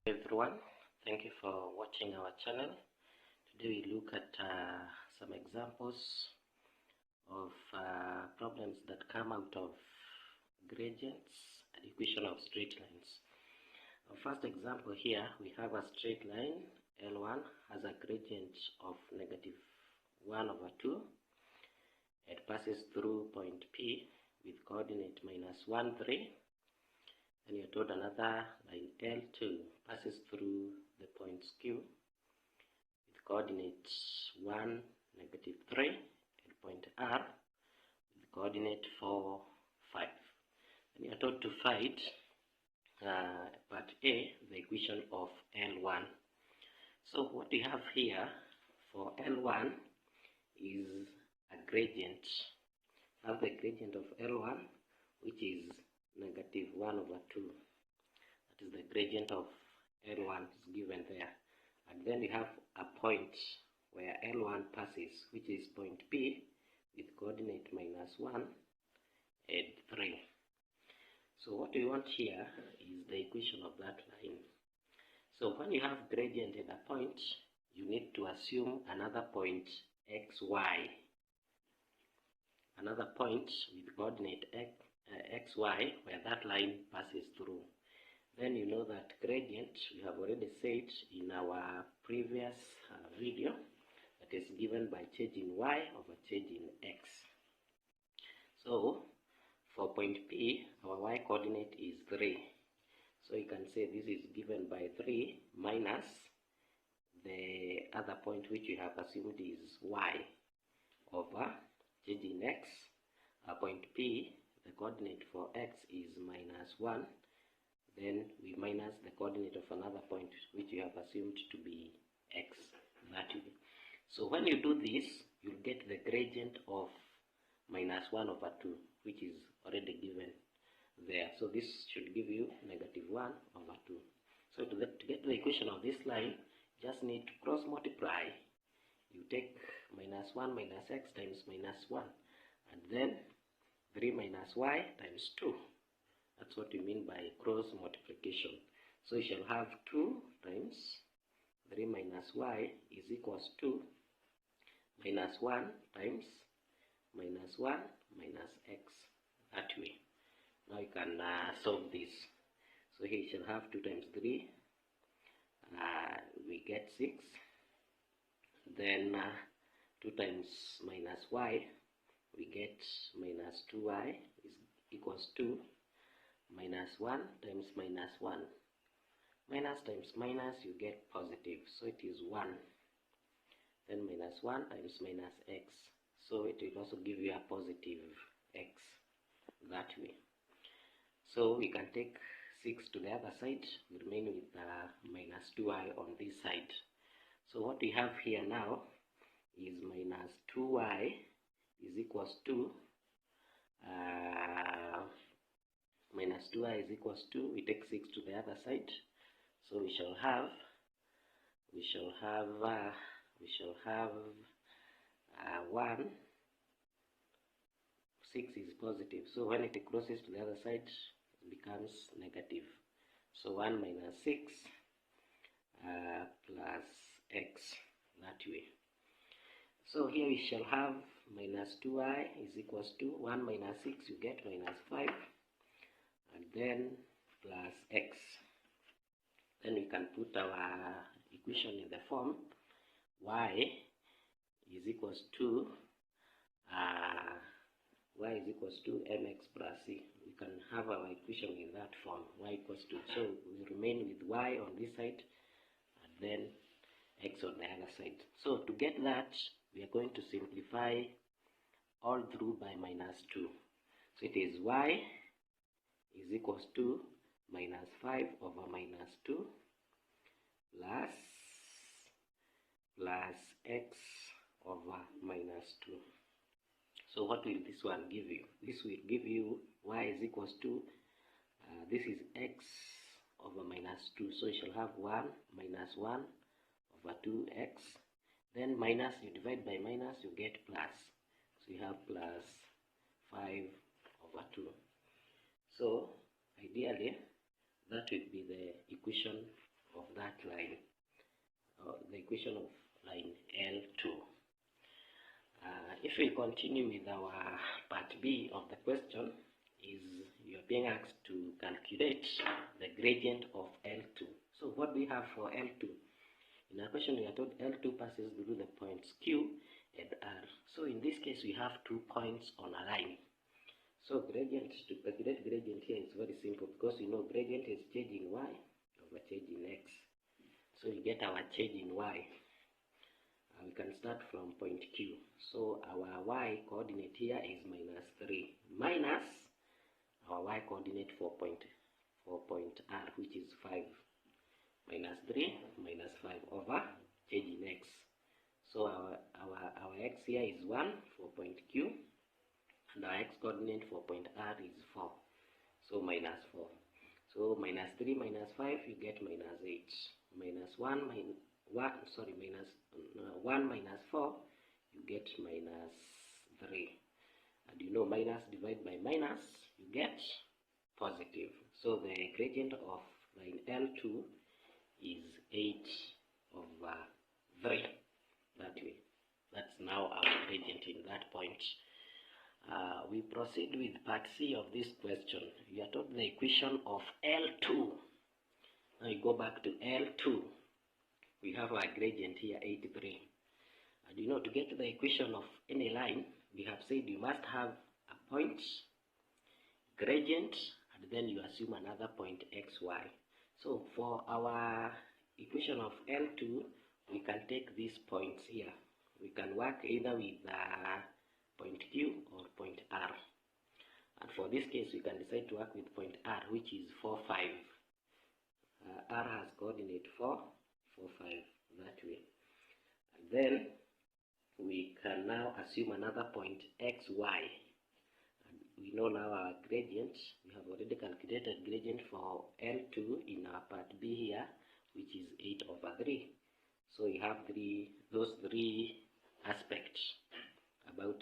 Everyone, thank you for watching our channel. Today we look at some examples of problems that come out of gradients and equation of straight lines. Our first example here, we have a straight line. L1 has a gradient of -1/2. It passes through point P with coordinate -1, 3. And you're told another line L2 passes through the points Q with coordinates 1, -3, and point R with coordinate 4, 5. And you're told to find part A, the equation of L1. So what we have here for L1 is a gradient. We have the gradient of L1, which is -1/2. That is the gradient of L1 is given there. And then we have a point where L1 passes, which is point P with coordinate -1 and 3. So what we want here is the equation of that line. So when you have gradient at a point, you need to assume another point xy. Another point with coordinate xy where that line passes through. Then you know that gradient, we have already said in our previous video, that is given by change in y over change in x. So for point P, our y coordinate is 3. So you can say this is given by 3 minus the other point which we have assumed is y over change in x. Point P, the coordinate for x is -1. Then we minus the coordinate of another point which you have assumed to be x, that way. So when you do this, you'll get the gradient of -1/2, which is already given there. So this should give you -1/2. So to get the equation of this line, just need to cross multiply. You take -1 minus x times -1, and then 3 minus y times 2. That's what we mean by cross multiplication. So you shall have 2 times 3 minus y is equals to -1 times -1 minus x, that way. Now you can solve this. So here you shall have 2 times 3, we get 6. Then 2 times -y, we get -2y is equals to -1 times -1. Minus times minus, you get positive, so it is 1. Then -1 times -x, so it will also give you a positive x, that way. So we can take 6 to the other side, we remain with -2y on this side. So what we have here now is -2y is equals to -2y is equals to, we take 6 to the other side, so we shall have 1. 6 is positive, so when it crosses to the other side, it becomes negative. So 1 minus 6 plus x, that way. So here we shall have -2y is equals to 1 minus 6, you get -5, and then plus x. Then we can put our equation in the form y is equals to mx plus c. We can have our equation in that form, y equals to, so we remain with y on this side and then x on the other side. So to get that, we are going to simplify all through by -2. So it is y is equals to -5 over -2 plus x over -2. So what will this one give you? This will give you y is equals to, this is x over -2. So you shall have 1 minus 1 over 2x. Then minus, you divide by minus, you get plus. So you have plus 5/2. So ideally, that will be the equation of that line, the equation of line L2. If we continue with our part B of the question, is you're being asked to calculate the gradient of L2. So what do we have for L2? In our question, we are told L2 passes through the points Q and R. So in this case, we have 2 points on a line. So gradient, to calculate gradient here is very simple, because you know gradient is change in y over change in x. So you get our change in y. We can start from point Q. So our y coordinate here is -3 minus our y coordinate for point R, which is 5. -3 minus 5 over change in x. So our x here is 1 for point Q, and our x coordinate for point R is 4. So -4. So -3 minus 5, you get -8. -1 minus 4, you get -3. And you know minus divided by minus, you get positive. So the gradient of line L2 is 8 over 3. That way. That's now our gradient in that point. We proceed with part C of this question. You are told the equation of L2. Now you go back to L2. We have our gradient here, 83. And you know, to get the equation of any line, we have said you must have a point, gradient, and then you assume another point xy. So for our equation of L2, we can take these points here. We can work either with point Q or point R. And for this case, we can decide to work with point R, which is 4, 5. R has coordinate 4, 4, 5, that way. And then we can now assume another point xy. And we know now our gradient. We have already calculated gradient for L2 in our part B here, which is 8 over 3. So we have those three aspects about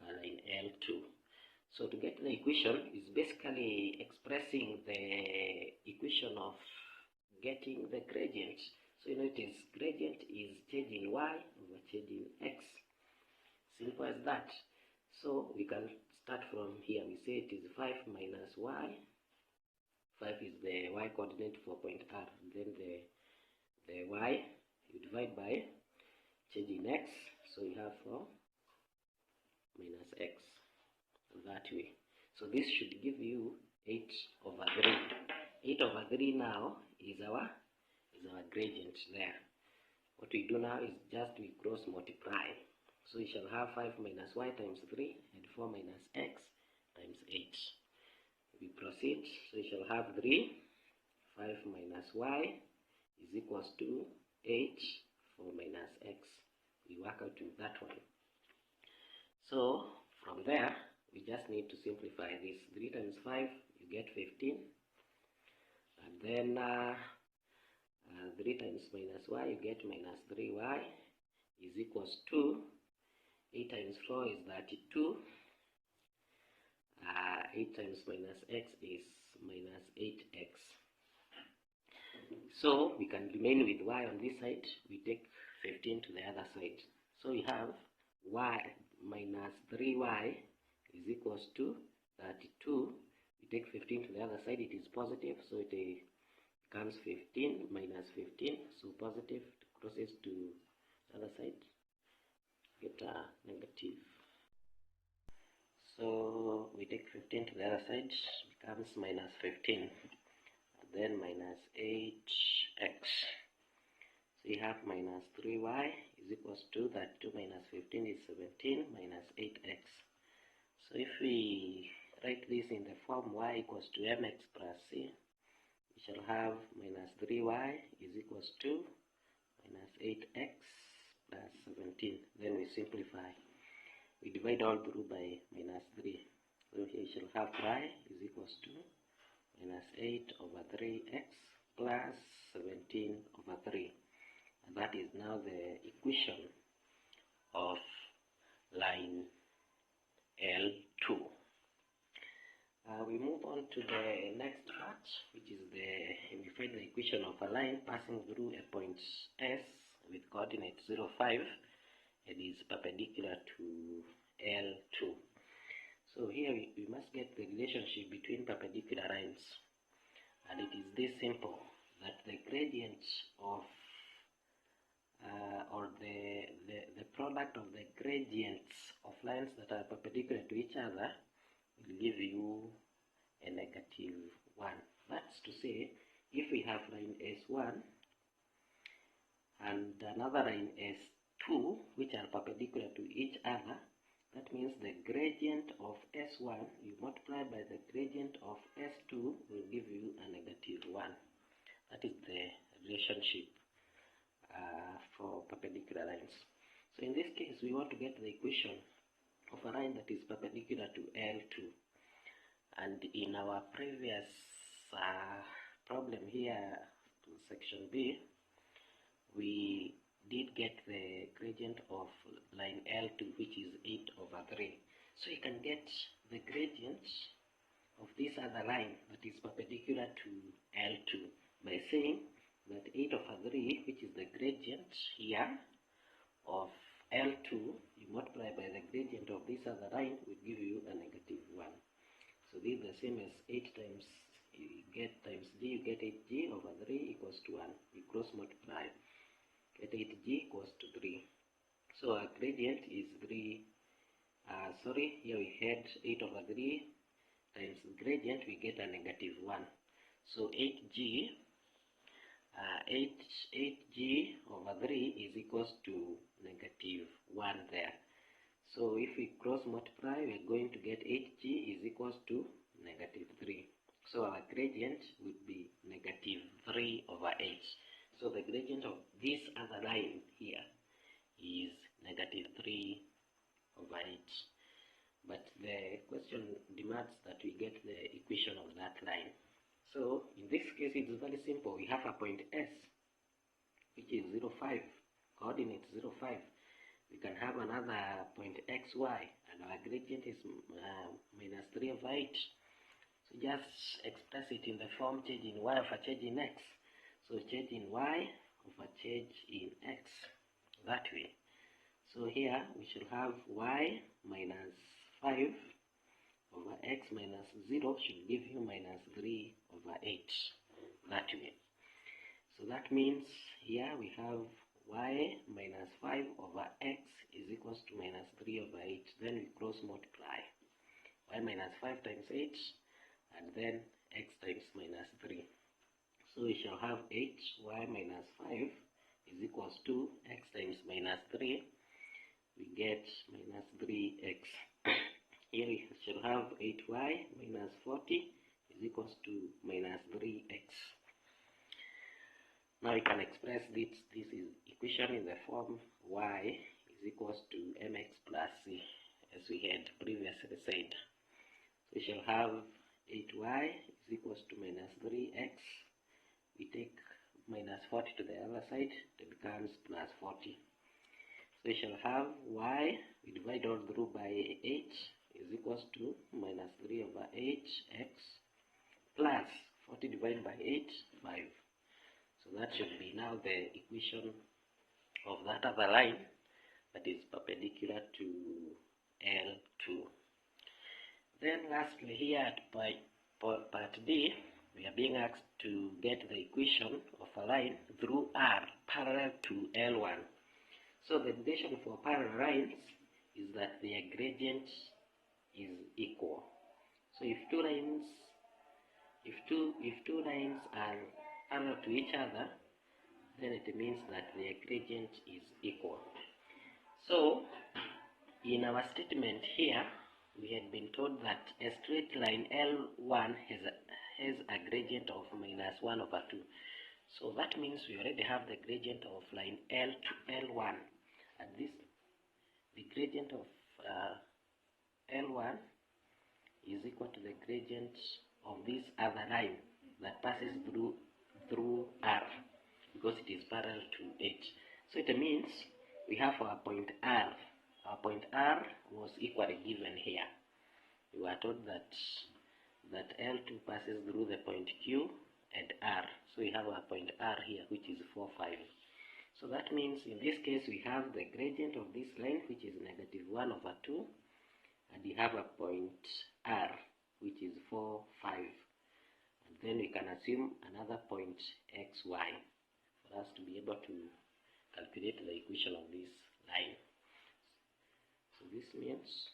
line L2. So to get the equation is basically expressing the equation of getting the gradient. So you know it is gradient is change in y over change in x. Simple as that. So we can start from here. We say it is 5 minus y. 5 is the y coordinate for point R. And then the y you divide by change in x. So you have 4 minus x. That way. So this should give you 8 over 3. 8 over 3 now is our gradient there. What we do now is just we cross multiply. So we shall have 5 minus y times 3 and 4 minus x times 8. We proceed. So we shall have 3. 5 minus y is equals to 8. 4 minus x. We work out with that one. So from there, we just need to simplify this. 3 times 5, you get 15. And then 3 times minus y, you get minus 3y is equals to 8 times 4 is 32. 8 times minus x is minus 8x. So we can remain with y on this side. We take 15 to the other side. So we have y minus 3y is equals to 32. We take 15 to the other side, it is positive, so it becomes 15 minus 15, so positive crosses to the other side, get a negative. So we take 15 to the other side, becomes minus 15, and then minus 8x. So you have minus 3y is equals to that 2 minus 15 is 17 minus 8x. So if we write this in the form y equals to mx plus c, we shall have minus 3y is equals to minus 8x plus 17. Then we simplify. We divide all through by minus 3. So here we shall have y is equals to minus 8 over 3x plus 17 over 3. And that is now the equation of line L2. We move on to the next part, which is we find the equation of a line passing through a point S with coordinate 0, 5 and is perpendicular to L2. So here we must get the relationship between perpendicular lines, and it is this simple, that the gradient of or the product of the gradients of lines that are perpendicular to each other will give you a -1. That's to say, if we have line S1 and another line S2 which are perpendicular to each other, that means the gradient of S1 you multiply by the gradient of S2 will give you a -1. That is the relationship for perpendicular lines. So in this case, we want to get the equation of a line that is perpendicular to L2. And in our previous problem here, section B, we did get the gradient of line L2, which is 8/3. So you can get the gradient of this other line that is perpendicular to L2 by saying that 8/3, which is the gradient here of L2, you multiply by the gradient of this other line, will give you a -1. So this is the same as 8 times you get times g, you get 8g/3 equals to 1. You cross multiply, get 8g equals to 3. So our gradient is 3. Here we had 8/3 times gradient, we get a -1. So 8g 8g/3 is equals to -1 there. So if we cross multiply, we are going to get 8g is equals to -3. So our gradient would be -3/8. So the gradient of this other line here is -3/8. But the question demands that we get the equation of that line. So in this case, it's very simple. We have a point S, which is 0, 5, coordinate 0, 5. We can have another point XY, and our gradient is -3/8. So just express it in the form change in Y over change in X. So change in Y over change in X, that way. So here we should have Y -5 over X minus 0 should give you -3/8, that way. So that means here we have Y -5/x is equals to -3/8. Then we cross multiply. Y -5 times 8 and then x times -3. So we shall have 8y -5 is equals to x times -3. We get -3x. Here we shall have 8y -40 is equals to -3x. Now we can express this equation in the form y is equals to mx plus c, as we had previously said. So we shall have 8y is equals to -3x. We take -40 to the other side, it becomes +40. So we shall have y, we divide all through by 8, is equals to -3/8x plus 40 divided by 8, 5. So that should be now the equation of that other line that is perpendicular to L2. Then lastly, here at part D, we are being asked to get the equation of a line through R parallel to L1. So the relation for parallel lines is that their gradient is equal. So if two lines are parallel to each other, then it means that their gradient is equal. So in our statement here, we had been told that a straight line L1 has a gradient of -1/2. So that means we already have the gradient of line L to L1, and the gradient of L1 is equal to the gradient of this other line that passes through R, because it is parallel to it. So it means we have our point R. Our point R was equally given here. We were told that that L2 passes through the point Q and R. So we have a point R here, which is 4, 5. So that means in this case we have the gradient of this line, which is -1/2, and we have a point R, which is 4, 5. And then we can assume another point XY for us to be able to calculate the equation of this line. So this means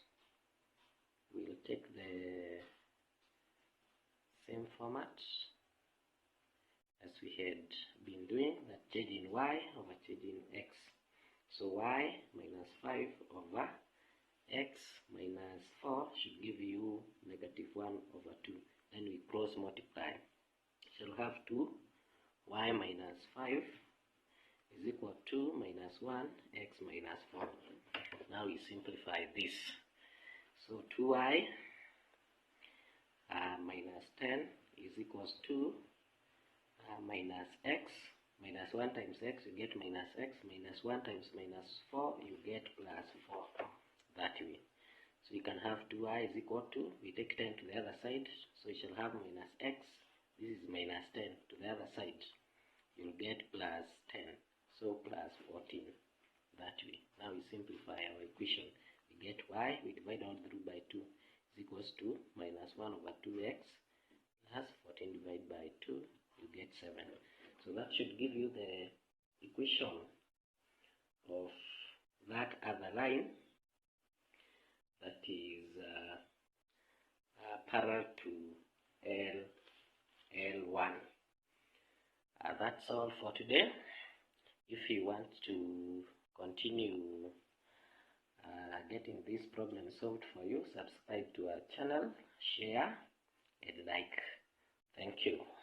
we'll take the same format as we had been doing, that changing y over changing x. So y minus 5 over x minus 4 should give you -1/2. Then we cross multiply. We shall have 2 y minus 5 is equal to minus 1 x minus 4. Now we simplify this. So 2y minus 10 is equals to minus x. Minus 1 times x, you get minus x. Minus 1 times minus 4, you get plus 4. That way. So you can have 2y is equal to, we take 10 to the other side, so you shall have minus x. This is minus 10 to the other side. You'll get plus 10. So plus 14. That way. Now we simplify our equation. We get y, we divide all through by 2 is equals to minus 1/2x plus 14 divided by 2, you get 7. So that should give you the equation of that other line that is parallel to L1. That's all for today. If you want to continue getting this problem solved for you, subscribe to our channel, share and like. Thank you.